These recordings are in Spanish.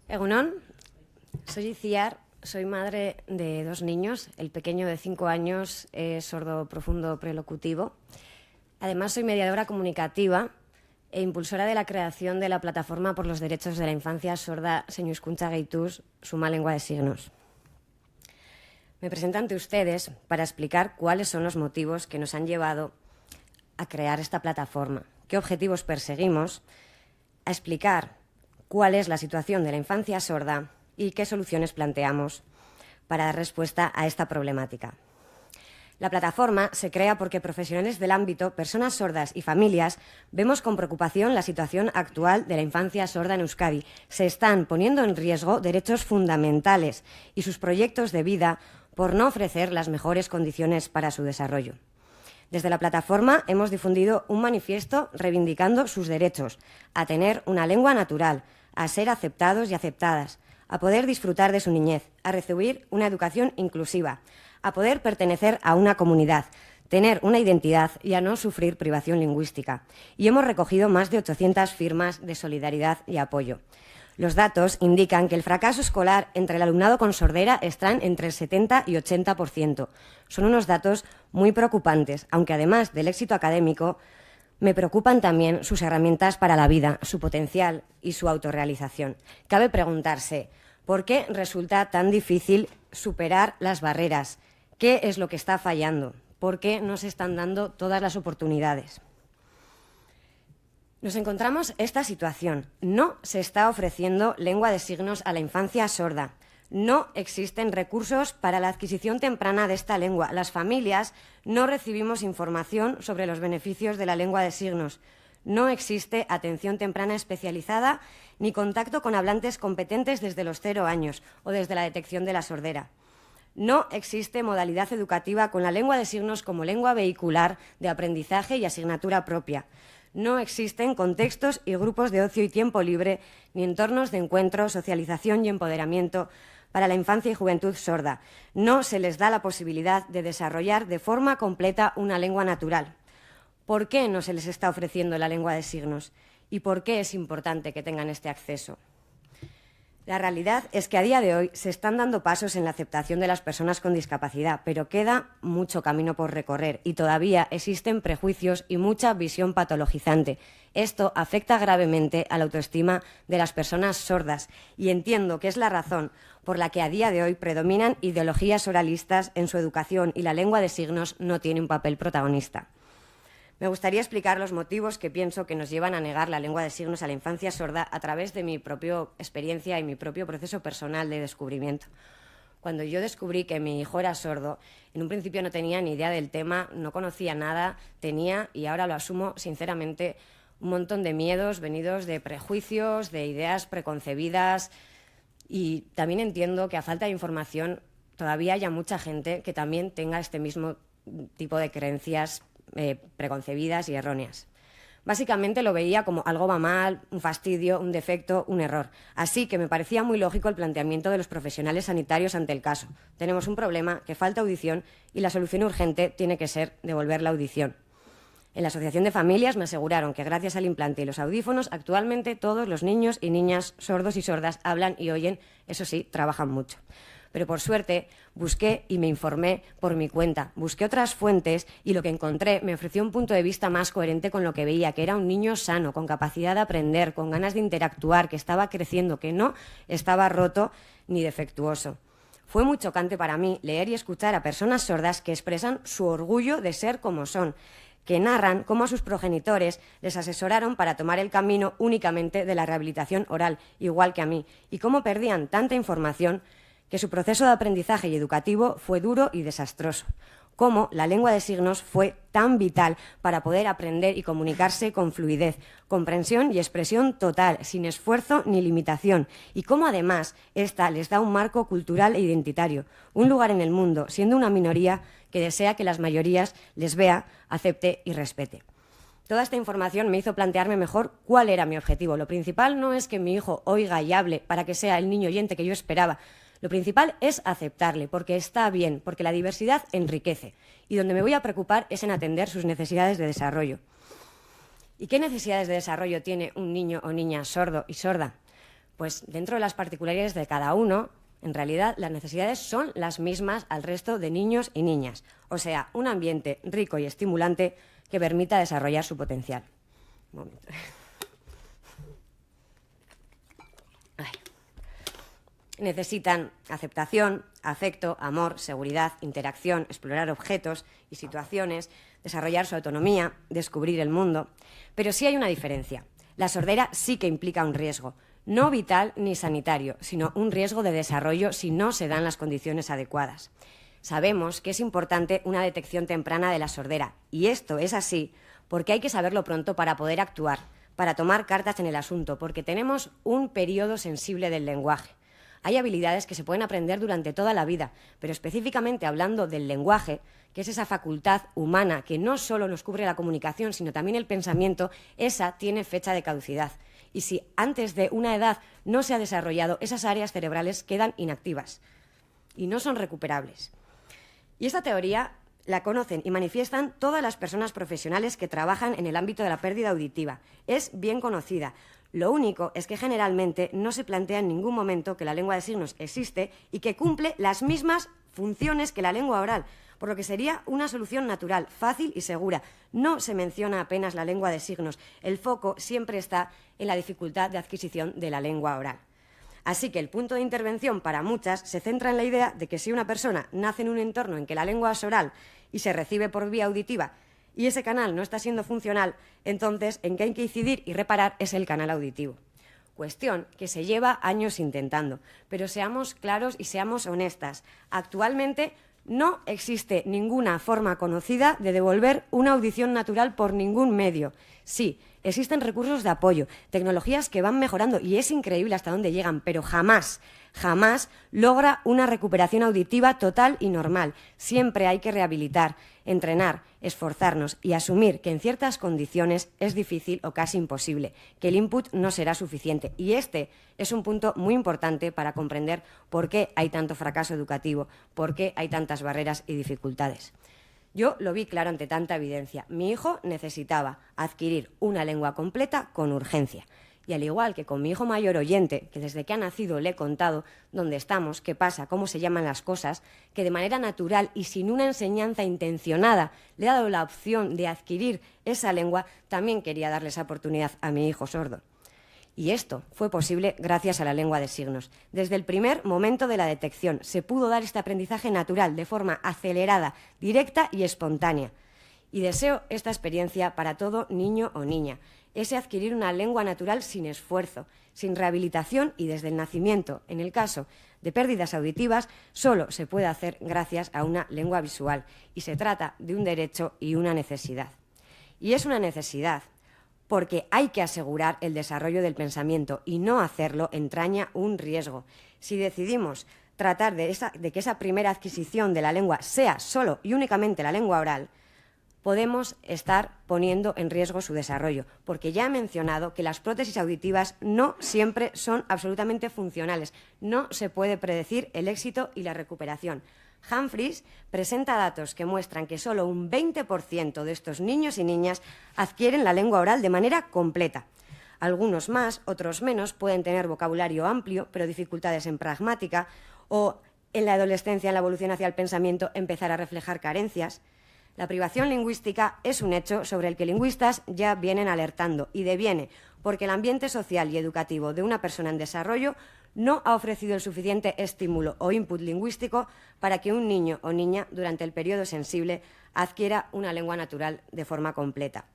Egunon, soy Iciar, soy madre de 2 niños. El pequeño de 5 años es sordo profundo prelocutivo. Además, soy mediadora comunicativa e impulsora de la creación de la Plataforma por los Derechos de la Infancia Sorda Señuskuntza Gehituz, Suma Lengua de Signos. Me presento ante ustedes para explicar cuáles son los motivos que nos han llevado a crear esta plataforma, qué objetivos perseguimos, a explicar cuál es la situación de la infancia sorda y qué soluciones planteamos para dar respuesta a esta problemática. La plataforma se crea porque profesionales del ámbito, personas sordas y familias vemos con preocupación la situación actual de la infancia sorda en Euskadi. Se están poniendo en riesgo derechos fundamentales y sus proyectos de vida por no ofrecer las mejores condiciones para su desarrollo. Desde la plataforma hemos difundido un manifiesto reivindicando sus derechos a tener una lengua natural, a ser aceptados y aceptadas, a poder disfrutar de su niñez, a recibir una educación inclusiva, a poder pertenecer a una comunidad, tener una identidad y a no sufrir privación lingüística. Y hemos recogido más de 800 firmas de solidaridad y apoyo. Los datos indican que el fracaso escolar entre el alumnado con sordera están entre el 70 y 80%. Son unos datos muy preocupantes, aunque además del éxito académico, me preocupan también sus herramientas para la vida, su potencial y su autorrealización. Cabe preguntarse, ¿por qué resulta tan difícil superar las barreras? ¿Qué es lo que está fallando? ¿Por qué no se están dando todas las oportunidades? Nos encontramos esta situación. No se está ofreciendo lengua de signos a la infancia sorda. No existen recursos para la adquisición temprana de esta lengua. Las familias no recibimos información sobre los beneficios de la lengua de signos. No existe atención temprana especializada ni contacto con hablantes competentes desde los 0 años o desde la detección de la sordera. No existe modalidad educativa con la lengua de signos como lengua vehicular de aprendizaje y asignatura propia. No existen contextos y grupos de ocio y tiempo libre, ni entornos de encuentro, socialización y empoderamiento para la infancia y juventud sorda. No se les da la posibilidad de desarrollar de forma completa una lengua natural. ¿Por qué no se les está ofreciendo la lengua de signos? ¿Y por qué es importante que tengan este acceso? La realidad es que a día de hoy se están dando pasos en la aceptación de las personas con discapacidad, pero queda mucho camino por recorrer y todavía existen prejuicios y mucha visión patologizante. Esto afecta gravemente a la autoestima de las personas sordas y entiendo que es la razón por la que a día de hoy predominan ideologías oralistas en su educación y la lengua de signos no tiene un papel protagonista. Me gustaría explicar los motivos que pienso que nos llevan a negar la lengua de signos a la infancia sorda a través de mi propia experiencia y mi propio proceso personal de descubrimiento. Cuando yo descubrí que mi hijo era sordo, en un principio no tenía ni idea del tema, no conocía nada, tenía, y ahora lo asumo sinceramente, un montón de miedos venidos de prejuicios, de ideas preconcebidas, y también entiendo que a falta de información todavía haya mucha gente que también tenga este mismo tipo de creencias preconcebidas y erróneas. Básicamente lo veía como algo va mal, un fastidio, un defecto, un error. Así que me parecía muy lógico el planteamiento de los profesionales sanitarios ante el caso. Tenemos un problema, que falta audición y la solución urgente tiene que ser devolver la audición. En la Asociación de Familias me aseguraron que gracias al implante y los audífonos actualmente todos los niños y niñas sordos y sordas hablan y oyen, eso sí, trabajan mucho. Pero por suerte busqué y me informé por mi cuenta. Busqué otras fuentes y lo que encontré me ofreció un punto de vista más coherente con lo que veía, que era un niño sano, con capacidad de aprender, con ganas de interactuar, que estaba creciendo, que no estaba roto ni defectuoso. Fue muy chocante para mí leer y escuchar a personas sordas que expresan su orgullo de ser como son, que narran cómo a sus progenitores les asesoraron para tomar el camino únicamente de la rehabilitación oral, igual que a mí, y cómo perdían tanta información que su proceso de aprendizaje y educativo fue duro y desastroso. Cómo la lengua de signos fue tan vital para poder aprender y comunicarse con fluidez, comprensión y expresión total, sin esfuerzo ni limitación, y cómo además esta les da un marco cultural e identitario, un lugar en el mundo, siendo una minoría que desea que las mayorías les vea, acepte y respete. Toda esta información me hizo plantearme mejor cuál era mi objetivo. Lo principal no es que mi hijo oiga y hable para que sea el niño oyente que yo esperaba. Lo principal es aceptarle, porque está bien, porque la diversidad enriquece. Y donde me voy a preocupar es en atender sus necesidades de desarrollo. ¿Y qué necesidades de desarrollo tiene un niño o niña sordo y sorda? Pues dentro de las particularidades de cada uno, en realidad las necesidades son las mismas al resto de niños y niñas, o sea, un ambiente rico y estimulante que permita desarrollar su potencial. Un momento. Necesitan aceptación, afecto, amor, seguridad, interacción, explorar objetos y situaciones, desarrollar su autonomía, descubrir el mundo. Pero sí hay una diferencia. La sordera sí que implica un riesgo, no vital ni sanitario, sino un riesgo de desarrollo si no se dan las condiciones adecuadas. Sabemos que es importante una detección temprana de la sordera, y esto es así porque hay que saberlo pronto para poder actuar, para tomar cartas en el asunto, porque tenemos un periodo sensible del lenguaje. Hay habilidades que se pueden aprender durante toda la vida, pero específicamente hablando del lenguaje, que es esa facultad humana que no solo nos cubre la comunicación, sino también el pensamiento, esa tiene fecha de caducidad. Y si antes de una edad no se ha desarrollado, esas áreas cerebrales quedan inactivas y no son recuperables. Y esta teoría la conocen y manifiestan todas las personas profesionales que trabajan en el ámbito de la pérdida auditiva. Es bien conocida. Lo único es que generalmente no se plantea en ningún momento que la lengua de signos existe y que cumple las mismas funciones que la lengua oral, por lo que sería una solución natural, fácil y segura. No se menciona apenas la lengua de signos. El foco siempre está en la dificultad de adquisición de la lengua oral. Así que el punto de intervención para muchas se centra en la idea de que si una persona nace en un entorno en que la lengua es oral y se recibe por vía auditiva y ese canal no está siendo funcional, entonces en qué hay que incidir y reparar es el canal auditivo. Cuestión que se lleva años intentando, pero seamos claros y seamos honestas. Actualmente no existe ninguna forma conocida de devolver una audición natural por ningún medio. Sí, existen recursos de apoyo, tecnologías que van mejorando y es increíble hasta dónde llegan, pero jamás logra una recuperación auditiva total y normal. Siempre hay que rehabilitar, entrenar, esforzarnos y asumir que en ciertas condiciones es difícil o casi imposible, que el input no será suficiente. Y este es un punto muy importante para comprender por qué hay tanto fracaso educativo, por qué hay tantas barreras y dificultades. Yo lo vi claro ante tanta evidencia. Mi hijo necesitaba adquirir una lengua completa con urgencia. Y al igual que con mi hijo mayor oyente, que desde que ha nacido le he contado dónde estamos, qué pasa, cómo se llaman las cosas, que de manera natural y sin una enseñanza intencionada le he dado la opción de adquirir esa lengua, también quería darle esa oportunidad a mi hijo sordo. Y esto fue posible gracias a la lengua de signos. Desde el primer momento de la detección se pudo dar este aprendizaje natural, de forma acelerada, directa y espontánea. Y deseo esta experiencia para todo niño o niña. Ese adquirir una lengua natural sin esfuerzo, sin rehabilitación y desde el nacimiento. En el caso de pérdidas auditivas, solo se puede hacer gracias a una lengua visual. Y se trata de un derecho y una necesidad. Y es una necesidad porque hay que asegurar el desarrollo del pensamiento y no hacerlo entraña un riesgo. Si decidimos tratar de que esa primera adquisición de la lengua sea solo y únicamente la lengua oral, podemos estar poniendo en riesgo su desarrollo, porque ya he mencionado que las prótesis auditivas no siempre son absolutamente funcionales. No se puede predecir el éxito y la recuperación. Humphries presenta datos que muestran que solo un 20% de estos niños y niñas adquieren la lengua oral de manera completa. Algunos más, otros menos, pueden tener vocabulario amplio, pero dificultades en pragmática, o en la adolescencia, en la evolución hacia el pensamiento, empezar a reflejar carencias. La privación lingüística es un hecho sobre el que lingüistas ya vienen alertando y deviene porque el ambiente social y educativo de una persona en desarrollo no ha ofrecido el suficiente estímulo o input lingüístico para que un niño o niña durante el periodo sensible adquiera una lengua natural de forma completa.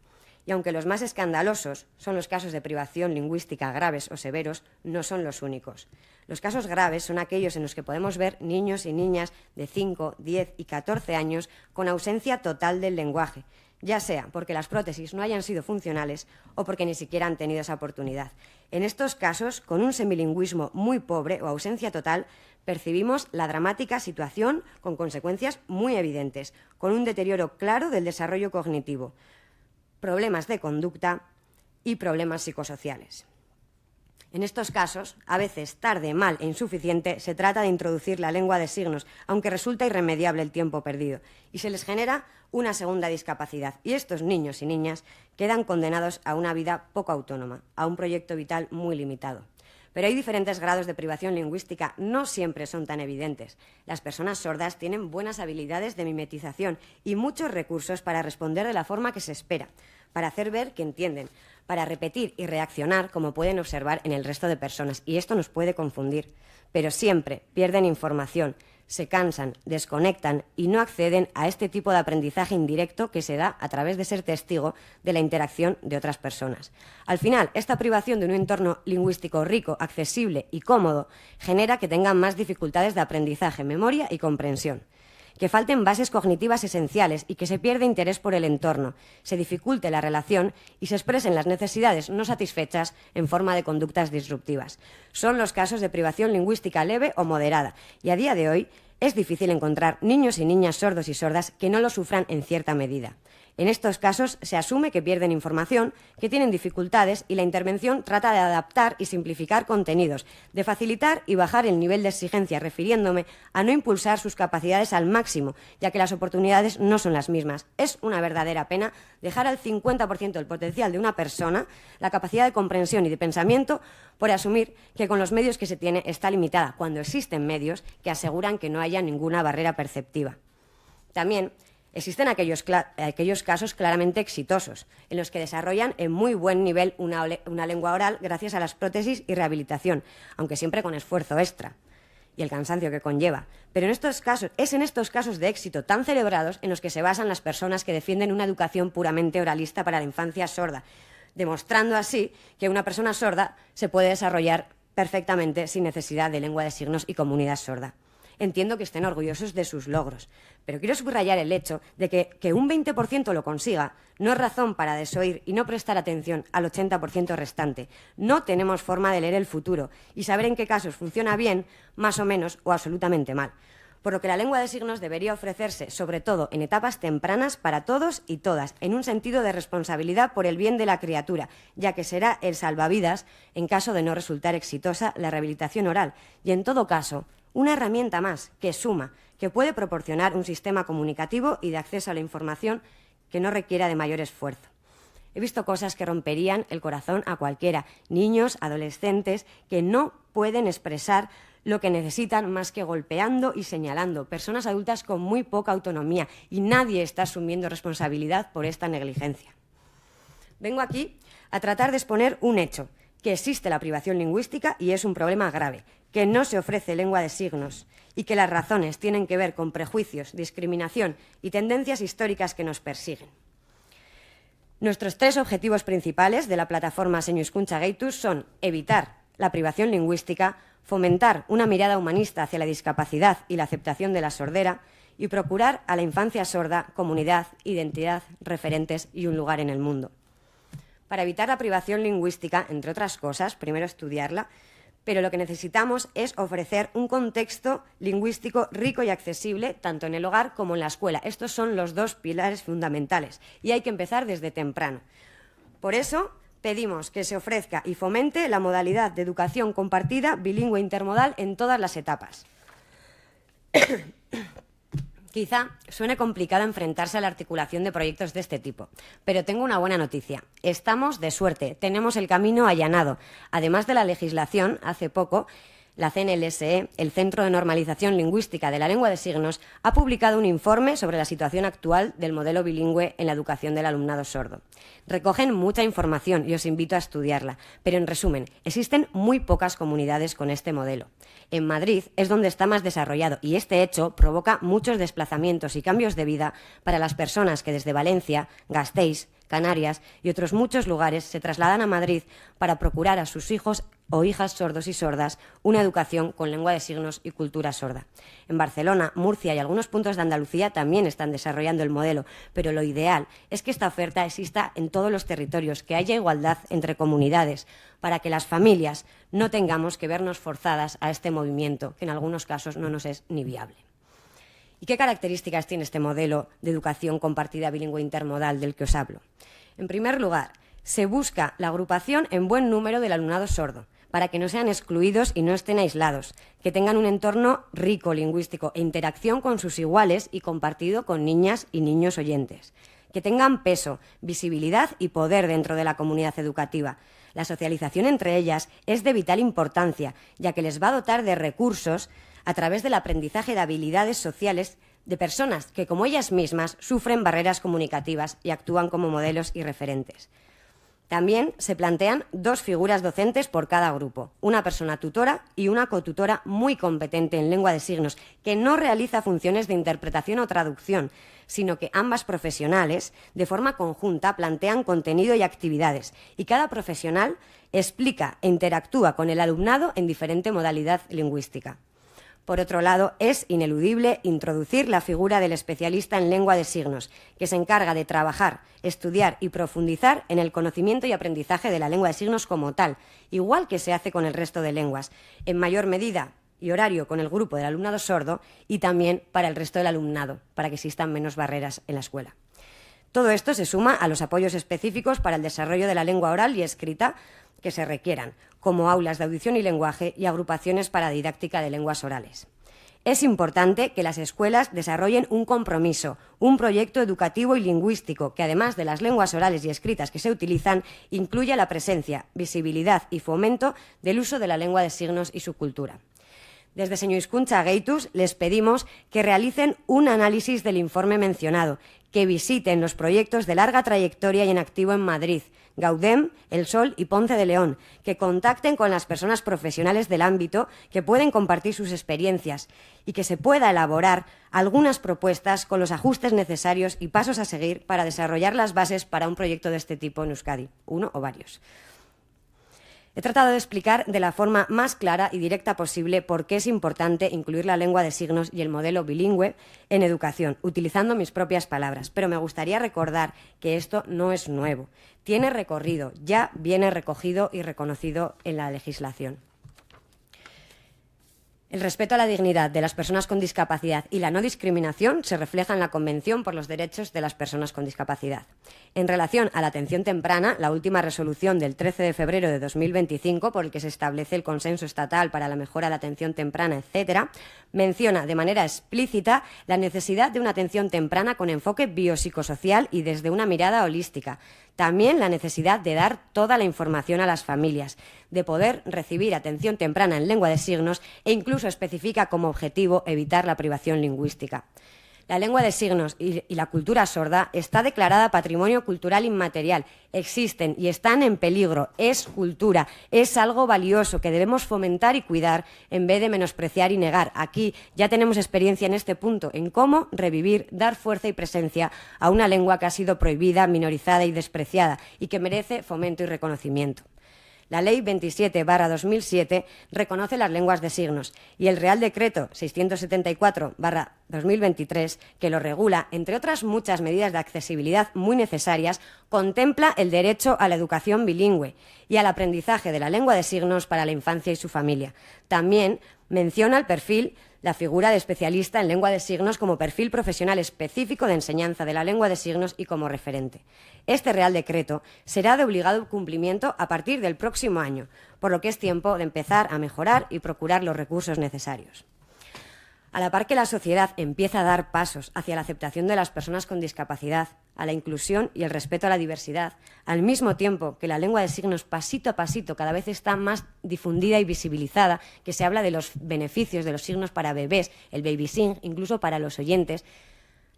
Y aunque los más escandalosos son los casos de privación lingüística graves o severos, no son los únicos. Los casos graves son aquellos en los que podemos ver niños y niñas de 5, 10 y 14 años con ausencia total del lenguaje, ya sea porque las prótesis no hayan sido funcionales o porque ni siquiera han tenido esa oportunidad. En estos casos, con un semilingüismo muy pobre o ausencia total, percibimos la dramática situación con consecuencias muy evidentes, con un deterioro claro del desarrollo cognitivo, problemas de conducta y problemas psicosociales. En estos casos, a veces tarde, mal e insuficiente, se trata de introducir la lengua de signos, aunque resulta irremediable el tiempo perdido, y se les genera una segunda discapacidad. Y estos niños y niñas quedan condenados a una vida poco autónoma, a un proyecto vital muy limitado. Pero hay diferentes grados de privación lingüística, no siempre son tan evidentes. Las personas sordas tienen buenas habilidades de mimetización y muchos recursos para responder de la forma que se espera, para hacer ver que entienden, para repetir y reaccionar como pueden observar en el resto de personas. Y esto nos puede confundir. Pero siempre pierden información, se cansan, desconectan y no acceden a este tipo de aprendizaje indirecto que se da a través de ser testigo de la interacción de otras personas. Al final, esta privación de un entorno lingüístico rico, accesible y cómodo genera que tengan más dificultades de aprendizaje, memoria y comprensión, que falten bases cognitivas esenciales y que se pierda interés por el entorno, se dificulte la relación y se expresen las necesidades no satisfechas en forma de conductas disruptivas. Son los casos de privación lingüística leve o moderada y a día de hoy es difícil encontrar niños y niñas sordos y sordas que no lo sufran en cierta medida. En estos casos se asume que pierden información, que tienen dificultades y la intervención trata de adaptar y simplificar contenidos, de facilitar y bajar el nivel de exigencia, refiriéndome a no impulsar sus capacidades al máximo, ya que las oportunidades no son las mismas. Es una verdadera pena dejar al 50% del potencial de una persona la capacidad de comprensión y de pensamiento por asumir que con los medios que se tiene está limitada, cuando existen medios que aseguran que no haya ninguna barrera perceptiva. También existen aquellos casos claramente exitosos, en los que desarrollan en muy buen nivel una lengua oral gracias a las prótesis y rehabilitación, aunque siempre con esfuerzo extra y el cansancio que conlleva. Pero es en estos casos de éxito tan celebrados en los que se basan las personas que defienden una educación puramente oralista para la infancia sorda, demostrando así que una persona sorda se puede desarrollar perfectamente sin necesidad de lengua de signos y comunidad sorda. Entiendo que estén orgullosos de sus logros, pero quiero subrayar el hecho de que un 20% lo consiga no es razón para desoír y no prestar atención al 80% restante. No tenemos forma de leer el futuro y saber en qué casos funciona bien, más o menos o absolutamente mal. Por lo que la lengua de signos debería ofrecerse, sobre todo en etapas tempranas, para todos y todas, en un sentido de responsabilidad por el bien de la criatura, ya que será el salvavidas en caso de no resultar exitosa la rehabilitación oral y, en todo caso, una herramienta más que suma, que puede proporcionar un sistema comunicativo y de acceso a la información que no requiera de mayor esfuerzo. He visto cosas que romperían el corazón a cualquiera, niños, adolescentes, que no pueden expresar lo que necesitan más que golpeando y señalando, personas adultas con muy poca autonomía, y nadie está asumiendo responsabilidad por esta negligencia. Vengo aquí a tratar de exponer un hecho, que existe la privación lingüística y es un problema grave, que no se ofrece lengua de signos y que las razones tienen que ver con prejuicios, discriminación y tendencias históricas que nos persiguen. Nuestros 3 objetivos principales de la plataforma Seinu Hizkuntza Gehituz son evitar la privación lingüística, fomentar una mirada humanista hacia la discapacidad y la aceptación de la sordera y procurar a la infancia sorda comunidad, identidad, referentes y un lugar en el mundo. Para evitar la privación lingüística, entre otras cosas, primero estudiarla, pero lo que necesitamos es ofrecer un contexto lingüístico rico y accesible tanto en el hogar como en la escuela. Estos son los 2 pilares fundamentales y hay que empezar desde temprano. Por eso pedimos que se ofrezca y fomente la modalidad de educación compartida bilingüe intermodal en todas las etapas. Quizá suene complicado enfrentarse a la articulación de proyectos de este tipo, pero tengo una buena noticia. Estamos de suerte, tenemos el camino allanado. Además de la legislación, hace poco, la CNLSE, el Centro de Normalización Lingüística de la Lengua de Signos, ha publicado un informe sobre la situación actual del modelo bilingüe en la educación del alumnado sordo. Recogen mucha información y os invito a estudiarla, pero en resumen, existen muy pocas comunidades con este modelo. En Madrid es donde está más desarrollado y este hecho provoca muchos desplazamientos y cambios de vida para las personas que desde Valencia, Gasteiz, Canarias y otros muchos lugares se trasladan a Madrid para procurar a sus hijos o hijas sordos y sordas una educación con lengua de signos y cultura sorda. En Barcelona, Murcia y algunos puntos de Andalucía también están desarrollando el modelo, pero lo ideal es que esta oferta exista en todos los territorios, que haya igualdad entre comunidades, para que las familias no tengamos que vernos forzadas a este movimiento, que en algunos casos no nos es ni viable. ¿Y qué características tiene este modelo de educación compartida bilingüe intermodal del que os hablo? En primer lugar, se busca la agrupación en buen número del alumnado sordo, para que no sean excluidos y no estén aislados, que tengan un entorno rico lingüístico e interacción con sus iguales y compartido con niñas y niños oyentes, que tengan peso, visibilidad y poder dentro de la comunidad educativa. La socialización entre ellas es de vital importancia, ya que les va a dotar de recursos a través del aprendizaje de habilidades sociales de personas que, como ellas mismas, sufren barreras comunicativas y actúan como modelos y referentes. También se plantean 2 figuras docentes por cada grupo, una persona tutora y una cotutora muy competente en lengua de signos, que no realiza funciones de interpretación o traducción, sino que ambas profesionales, de forma conjunta, plantean contenido y actividades, y cada profesional explica e interactúa con el alumnado en diferente modalidad lingüística. Por otro lado, es ineludible introducir la figura del especialista en lengua de signos, que se encarga de trabajar, estudiar y profundizar en el conocimiento y aprendizaje de la lengua de signos como tal, igual que se hace con el resto de lenguas, en mayor medida y horario con el grupo del alumnado sordo y también para el resto del alumnado, para que existan menos barreras en la escuela. Todo esto se suma a los apoyos específicos para el desarrollo de la lengua oral y escrita que se requieran, como aulas de audición y lenguaje y agrupaciones para didáctica de lenguas orales. Es importante que las escuelas desarrollen un compromiso, un proyecto educativo y lingüístico que, además de las lenguas orales y escritas que se utilizan, incluya la presencia, visibilidad y fomento del uso de la lengua de signos y su cultura. Desde Señor Hizkuntza Gehituz les pedimos que realicen un análisis del informe mencionado, que visiten los proyectos de larga trayectoria y en activo en Madrid, Gaudem, El Sol y Ponce de León, que contacten con las personas profesionales del ámbito que pueden compartir sus experiencias y que se pueda elaborar algunas propuestas con los ajustes necesarios y pasos a seguir para desarrollar las bases para un proyecto de este tipo en Euskadi, uno o varios. He tratado de explicar de la forma más clara y directa posible por qué es importante incluir la lengua de signos y el modelo bilingüe en educación, utilizando mis propias palabras. Pero me gustaría recordar que esto no es nuevo. Tiene recorrido, ya viene recogido y reconocido en la legislación. El respeto a la dignidad de las personas con discapacidad y la no discriminación se refleja en la Convención por los Derechos de las Personas con Discapacidad. En relación a la atención temprana, la última resolución del 13 de febrero de 2025, por el que se establece el consenso estatal para la mejora de la atención temprana, etc., menciona de manera explícita la necesidad de una atención temprana con enfoque biopsicosocial y desde una mirada holística. También la necesidad de dar toda la información a las familias, de poder recibir atención temprana en lengua de signos e incluso especifica como objetivo evitar la privación lingüística. La lengua de signos y la cultura sorda está declarada Patrimonio Cultural Inmaterial. Existen y están en peligro. Es cultura, es algo valioso que debemos fomentar y cuidar en vez de menospreciar y negar. Aquí ya tenemos experiencia en este punto, en cómo revivir, dar fuerza y presencia a una lengua que ha sido prohibida, minorizada y despreciada y que merece fomento y reconocimiento. La Ley 27/2007 reconoce las lenguas de signos y el Real Decreto 674/2023, que lo regula, entre otras muchas medidas de accesibilidad muy necesarias, contempla el derecho a la educación bilingüe y al aprendizaje de la lengua de signos para la infancia y su familia. También menciona el perfil, la figura de especialista en lengua de signos como perfil profesional específico de enseñanza de la lengua de signos y como referente. Este Real Decreto será de obligado cumplimiento a partir del próximo año, por lo que es tiempo de empezar a mejorar y procurar los recursos necesarios. A la par que la sociedad empieza a dar pasos hacia la aceptación de las personas con discapacidad, a la inclusión y el respeto a la diversidad, al mismo tiempo que la lengua de signos pasito a pasito cada vez está más difundida y visibilizada, que se habla de los beneficios de los signos para bebés, el baby sing, incluso para los oyentes.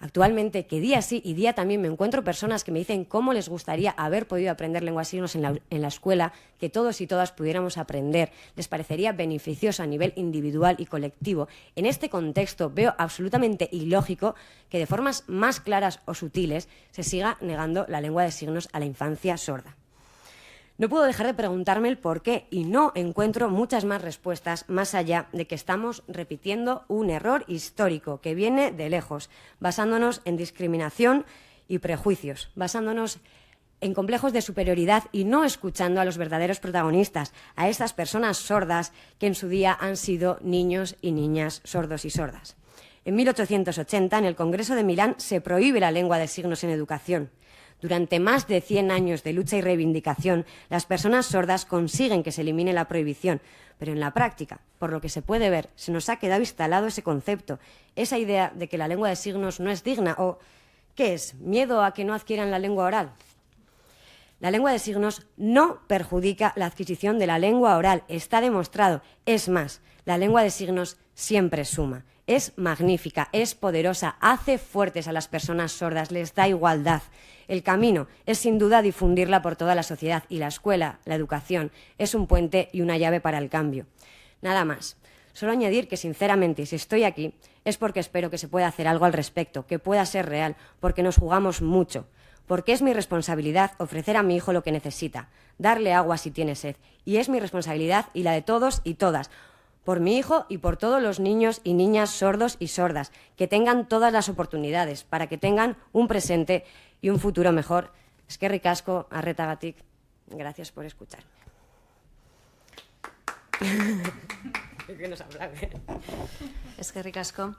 Actualmente, que día sí y día también me encuentro personas que me dicen cómo les gustaría haber podido aprender lengua de signos en la escuela, que todos y todas pudiéramos aprender. Les parecería beneficioso a nivel individual y colectivo. En este contexto veo absolutamente ilógico que de formas más claras o sutiles se siga negando la lengua de signos a la infancia sorda. No puedo dejar de preguntarme el por qué y no encuentro muchas más respuestas más allá de que estamos repitiendo un error histórico que viene de lejos, basándonos en discriminación y prejuicios, basándonos en complejos de superioridad y no escuchando a los verdaderos protagonistas, a esas personas sordas que en su día han sido niños y niñas sordos y sordas. En 1880, en el Congreso de Milán, se prohíbe la lengua de signos en educación. Durante más de 100 años de lucha y reivindicación, las personas sordas consiguen que se elimine la prohibición, pero en la práctica, por lo que se puede ver, se nos ha quedado instalado ese concepto, esa idea de que la lengua de signos no es digna o, ¿qué es? ¿Miedo a que no adquieran la lengua oral? La lengua de signos no perjudica la adquisición de la lengua oral, está demostrado. Es más, la lengua de signos siempre suma. Es magnífica, es poderosa, hace fuertes a las personas sordas, les da igualdad. El camino es sin duda difundirla por toda la sociedad y la escuela, la educación, es un puente y una llave para el cambio. Nada más. Solo añadir que, sinceramente, si estoy aquí, es porque espero que se pueda hacer algo al respecto, que pueda ser real, porque nos jugamos mucho. Porque es mi responsabilidad ofrecer a mi hijo lo que necesita, darle agua si tiene sed. Y es mi responsabilidad y la de todos y todas, por mi hijo y por todos los niños y niñas sordos y sordas, que tengan todas las oportunidades, para que tengan un presente y un futuro mejor. Eskerrik asko, arretagatik. Gracias por escucharme. Eskerrik asko.